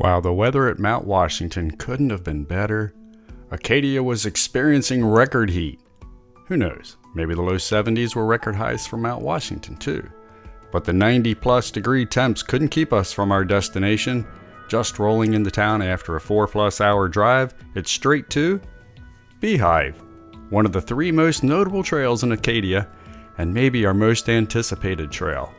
While the weather at Mount Washington couldn't have been better, Acadia was experiencing record heat. Who knows, maybe the low 70s were record highs for Mount Washington too. But the 90+ degree temps couldn't keep us from our destination. Just rolling into town after a 4+ hour drive, it's straight to Beehive, one of the 3 most notable trails in Acadia, and maybe our most anticipated trail.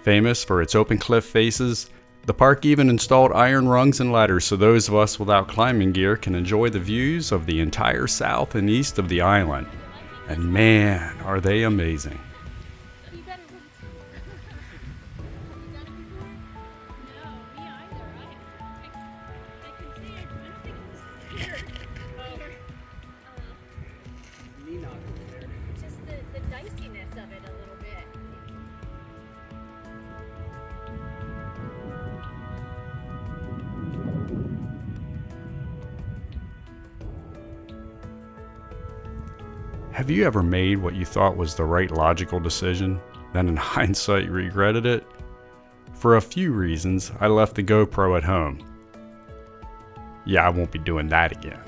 Famous for its open cliff faces, the park even installed iron rungs and ladders so those of us without climbing gear can enjoy the views of the entire south and east of the island. And man, are they amazing. Just the diciness of it a little bit. Have you ever made what you thought was the right logical decision, then in hindsight regretted it? For a few reasons, I left the GoPro at home. Yeah, I won't be doing that again.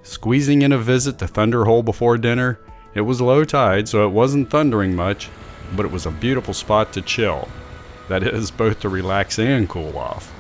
Squeezing in a visit to Thunder Hole before dinner, it was low tide so it wasn't thundering much, but it was a beautiful spot to chill. That is, both to relax and cool off.